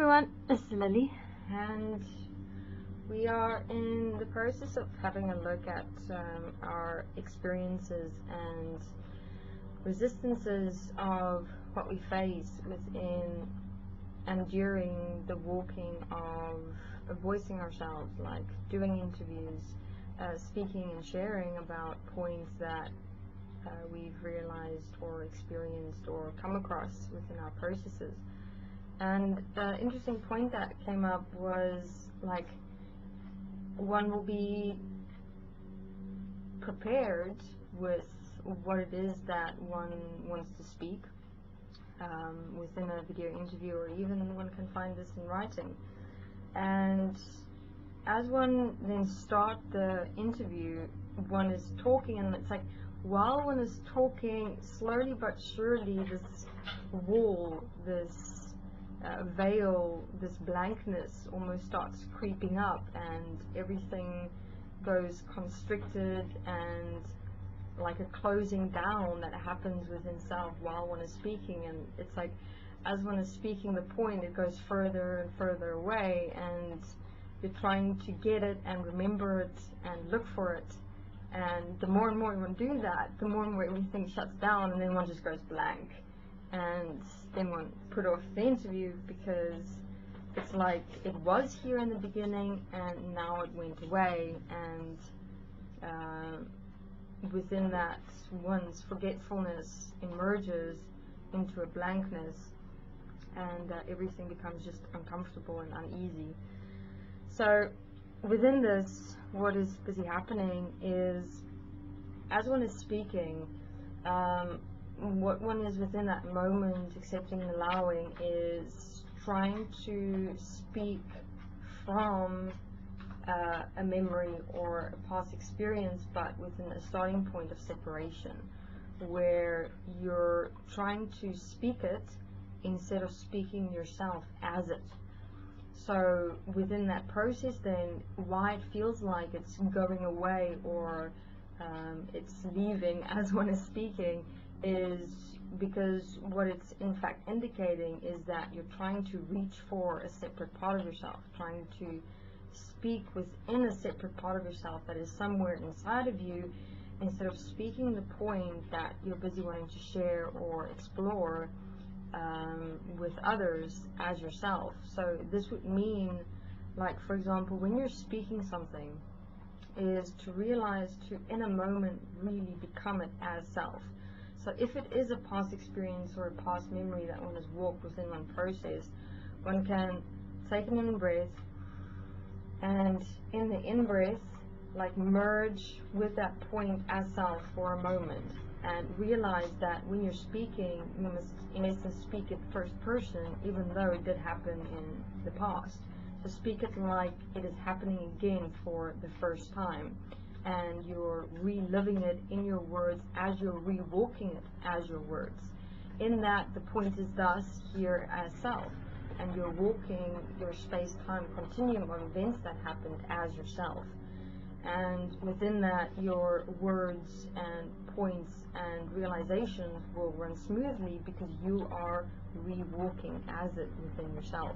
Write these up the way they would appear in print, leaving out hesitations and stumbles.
everyone, it's Lily, and we are in the process of having a look at our experiences and resistances of what we face within and during the walking of voicing ourselves, like doing interviews, speaking and sharing about points that we've realized or experienced or come across within our processes. And the interesting point that came up was, like, one will be prepared with what it is that one wants to speak within a video interview, or even one can find this in writing. And as one then starts the interview, one is talking, and it's like, while one is talking, slowly but surely this wall, this veil, this blankness almost starts creeping up, and everything goes constricted, and like a closing down that happens within self while one is speaking. And it's like, as one is speaking the point, it goes further and further away, and you're trying to get it and remember it and look for it. And the more and more one do that, the more and more everything shuts down, and then one just goes blank. And then one put off the interview because it's like it was here in the beginning and now it went away, and within that one's forgetfulness emerges into a blankness, and everything becomes just uncomfortable and uneasy. So within this, what is busy happening is, as one is speaking, what one is within that moment accepting and allowing is trying to speak from a memory or a past experience, but within a starting point of separation, where you're trying to speak it instead of speaking yourself as it. So within that process then, why it feels like it's going away or it's leaving as one is speaking is because what it's in fact indicating is that you're trying to reach for a separate part of yourself, trying to speak within a separate part of yourself that is somewhere inside of you, instead of speaking the point that you're busy wanting to share or explore with others as yourself. So this would mean, like, for example, when you're speaking something, is to realize to, in a moment, really become it as self. So if it is a past experience or a past memory that one has walked within one process, one can take an in-breath, and in the in-breath, like, merge with that point as self for a moment, and realize that when you're speaking, you must in essence speak it first person, even though it did happen in the past. So speak it like it is happening again for the first time, and you're reliving it in your words as you're re-walking it as your words. In that, the point is thus here as self, and you're walking your space-time continuum of events that happened as yourself. And within that, your words and points and realizations will run smoothly because you are re-walking as it within yourself.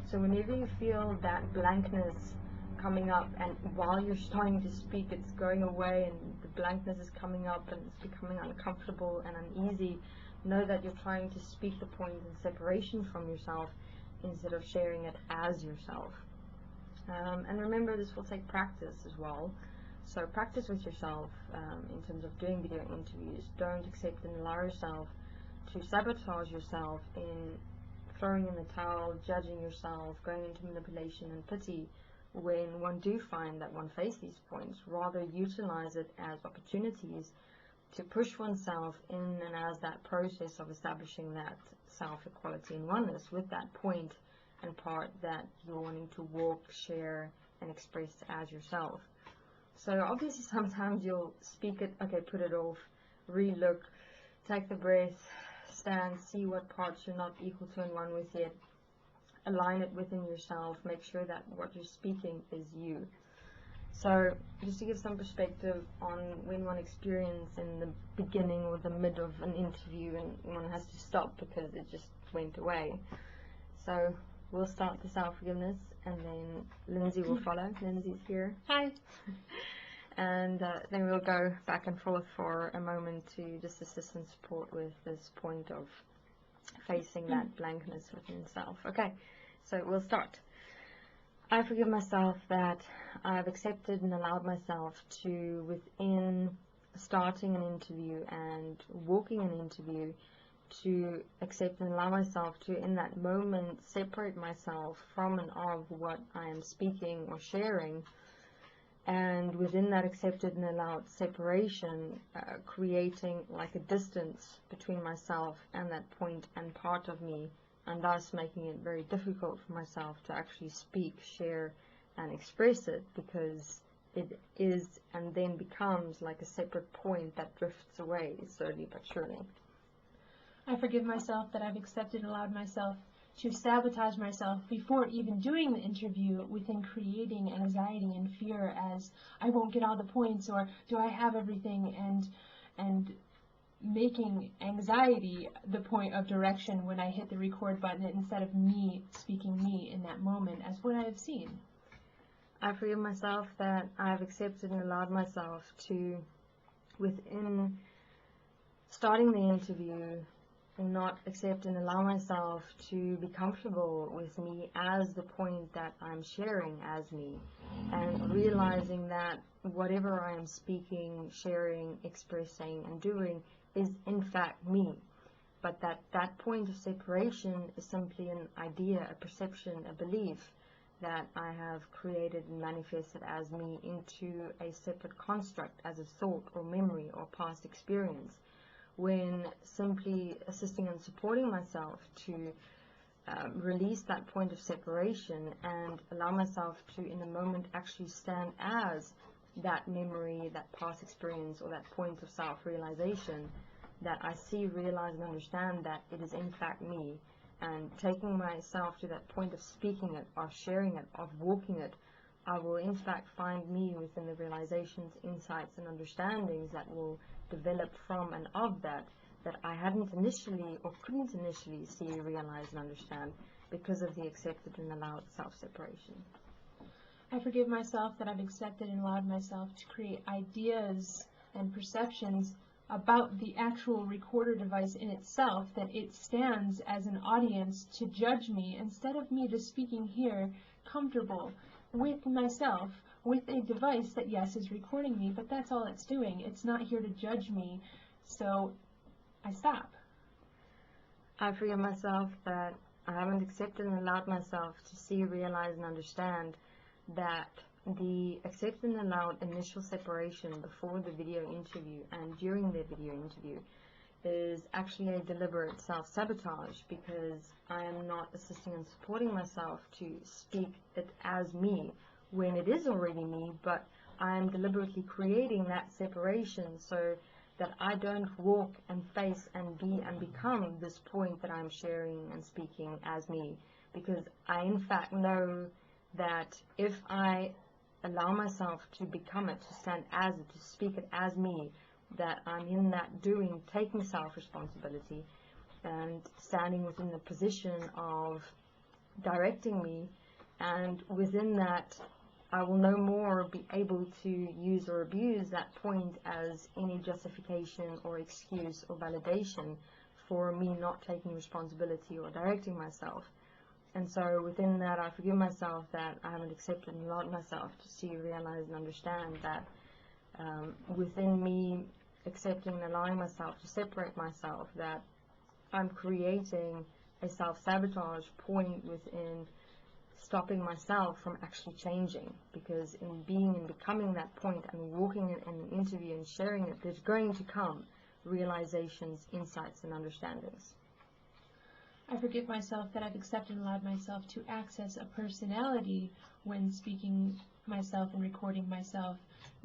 So whenever you feel that blankness coming up, and while you're starting to speak it's going away, and the blankness is coming up and it's becoming uncomfortable and uneasy, know that you're trying to speak the point in separation from yourself instead of sharing it as yourself. And remember, this will take practice as well. So practice with yourself in terms of doing video interviews. Don't accept and allow yourself to sabotage yourself in throwing in the towel, judging yourself, going into manipulation and pity when one do find that one faces these points. Rather utilize it as opportunities to push oneself in and as that process of establishing that self-equality and oneness with that point and part that you're wanting to walk, share, and express as yourself. So obviously sometimes you'll speak it, okay, put it off, re-look, take the breath, stand, see what parts you're not equal to and one with yet, align it within yourself, make sure that what you're speaking is you. So just to give some perspective on when one experiences in the beginning or the mid of an interview and one has to stop because it just went away. So we'll start the self-forgiveness, and then Lindsay will follow. Lindsay's here. Hi. And then we'll go back and forth for a moment to just assist and support with this point of facing that blankness within self. Okay, so we'll start. I forgive myself that I've accepted and allowed myself to, within starting an interview and walking an interview, to accept and allow myself to, in that moment, separate myself from and of what I am speaking or sharing. And within that accepted and allowed separation, creating like a distance between myself and that point and part of me, and thus making it very difficult for myself to actually speak, share, and express it, because it is and then becomes like a separate point that drifts away slowly but surely. I forgive myself that I've accepted and allowed myself to sabotage myself before even doing the interview, within creating anxiety and fear as I won't get all the points, or do I have everything, and making anxiety the point of direction when I hit the record button instead of me speaking me in that moment as what I have seen. I forgive myself that I've accepted and allowed myself to, within starting the interview, not accept and allow myself to be comfortable with me as the point that I'm sharing as me, and realizing that whatever I am speaking, sharing, expressing, and doing is in fact me, but that point of separation is simply an idea, a perception, a belief that I have created and manifested as me into a separate construct as a thought or memory or past experience, when simply assisting and supporting myself to release that point of separation and allow myself to, in a moment, actually stand as that memory, that past experience, or that point of self-realization, that I see, realize, and understand that it is in fact me, and taking myself to that point of speaking it, of sharing it, of walking it, I will in fact find me within the realizations, insights, and understandings that will develop from and of that I hadn't initially or couldn't initially see, realize, and understand because of the accepted and allowed self-separation. I forgive myself that I've accepted and allowed myself to create ideas and perceptions about the actual recorder device in itself, that it stands as an audience to judge me instead of me just speaking here comfortable with myself, with a device that, yes, is recording me, but that's all it's doing. It's not here to judge me, so I stop. I forgive myself that I haven't accepted and allowed myself to see, realize, and understand that the accepted and allowed initial separation before the video interview and during the video interview is actually a deliberate self-sabotage, because I am not assisting and supporting myself to speak it as me when it is already me, but I am deliberately creating that separation so that I don't walk and face and be and become this point that I'm sharing and speaking as me, because I in fact know that if I allow myself to become it, to stand as it, to speak it as me, that I'm in that doing, taking self-responsibility and standing within the position of directing me, and within that I will no more be able to use or abuse that point as any justification or excuse or validation for me not taking responsibility or directing myself. And so within that, I forgive myself that I haven't accepted and allowed myself to see, realize, and understand that within me accepting and allowing myself to separate myself, that I'm creating a self-sabotage point within stopping myself from actually changing, because in being and becoming that point and walking in an interview and sharing it, there's going to come realizations, insights, and understandings. I forgive myself that I've accepted and allowed myself to access a personality when speaking myself and recording myself,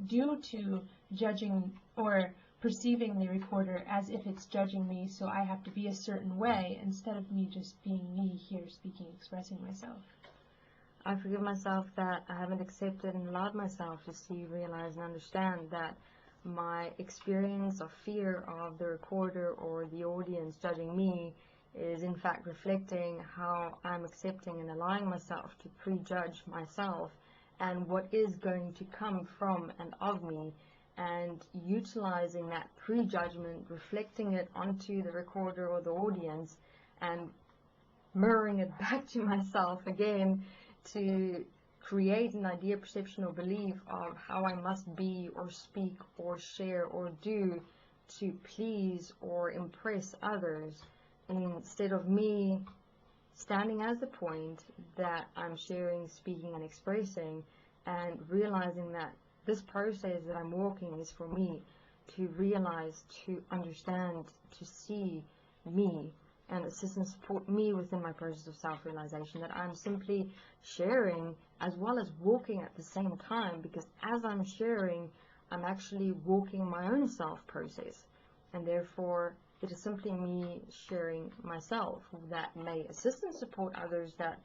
due to judging or perceiving the recorder as if it's judging me, so I have to be a certain way instead of me just being me here speaking, expressing myself. I forgive myself that I haven't accepted and allowed myself to see, realize, and understand that my experience of fear of the recorder or the audience judging me is in fact reflecting how I'm accepting and allowing myself to prejudge myself and what is going to come from and of me, and utilizing that prejudgment, reflecting it onto the recorder or the audience, and mirroring it back to myself again to create an idea, perception, or belief of how I must be or speak or share or do to please or impress others, instead of me standing as the point that I'm sharing, speaking, and expressing, and realizing that this process that I'm walking is for me to realize, to understand, to see me, and assist and support me within my process of self-realization, that I'm simply sharing as well as walking at the same time, because as I'm sharing, I'm actually walking my own self-process, and therefore it is simply me sharing myself that may assist and support others that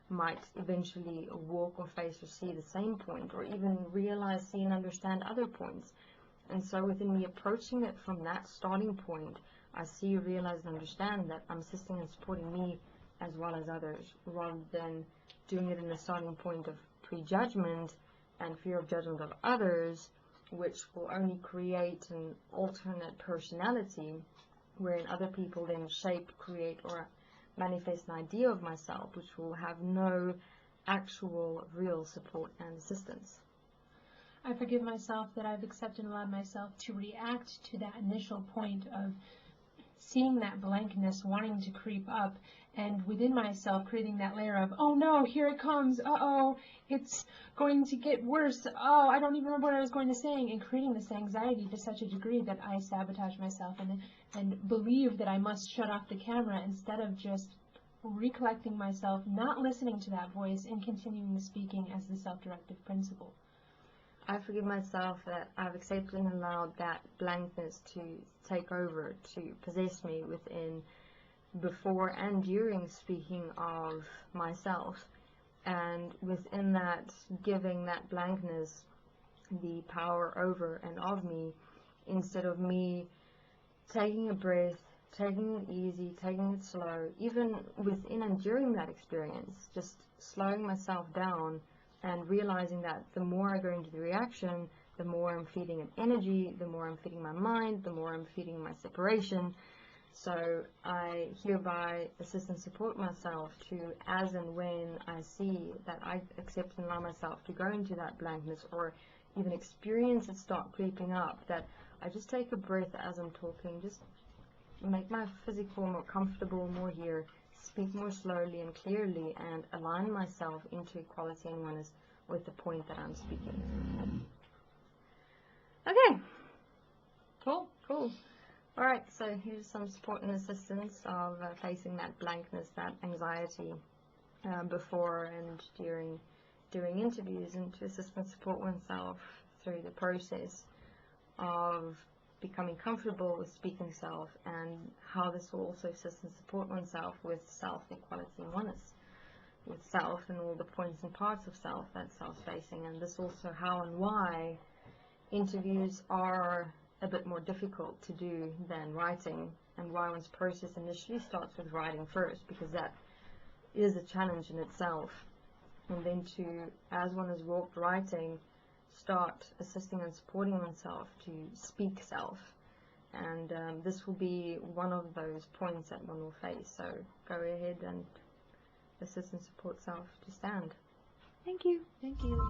might eventually walk or face or see the same point, or even realize, see, and understand other points. And so within me approaching it from that starting point, I see, realize, and understand that I'm assisting and supporting me as well as others, rather than doing it in the starting point of prejudgment and fear of judgment of others, which will only create an alternate personality wherein other people then shape, create, or manifest an idea of myself, which will have no actual real support and assistance. I forgive myself that I've accepted and allowed myself to react to that initial point of seeing that blankness wanting to creep up, and within myself creating that layer of, oh no, here it comes, uh-oh, it's going to get worse, oh, I don't even remember what I was going to say, and creating this anxiety to such a degree that I sabotage myself and believe that I must shut off the camera instead of just recollecting myself, not listening to that voice, and continuing the speaking as the self-directive principle. I forgive myself that I've accepted and allowed that blankness to take over, to possess me within, before and during speaking of myself, and within that, giving that blankness the power over and of me, instead of me taking a breath, taking it easy, taking it slow, even within and during that experience, just slowing myself down and realizing that the more I go into the reaction, the more I'm feeding an energy, the more I'm feeding my mind, the more I'm feeding my separation. So I hereby assist and support myself to, as and when I see that I accept and allow myself to go into that blankness, or even experience it start creeping up, that I just take a breath as I'm talking, just make my physical more comfortable, more here, speak more slowly and clearly, and align myself into equality and oneness with the point that I'm speaking. Okay. Cool. Alright, so here's some support and assistance of facing that blankness, that anxiety before and during doing interviews, and to assist and support oneself through the process of becoming comfortable with speaking self, and how this will also assist and support oneself with self, equality, and oneness with self and all the points and parts of self that self's facing. And this also how and why interviews are a bit more difficult to do than writing, and why one's process initially starts with writing first, because that is a challenge in itself. And then to, as one has walked writing, start assisting and supporting oneself to speak self. And this will be one of those points that one will face. So go ahead and assist and support self to stand. Thank you. Thank you.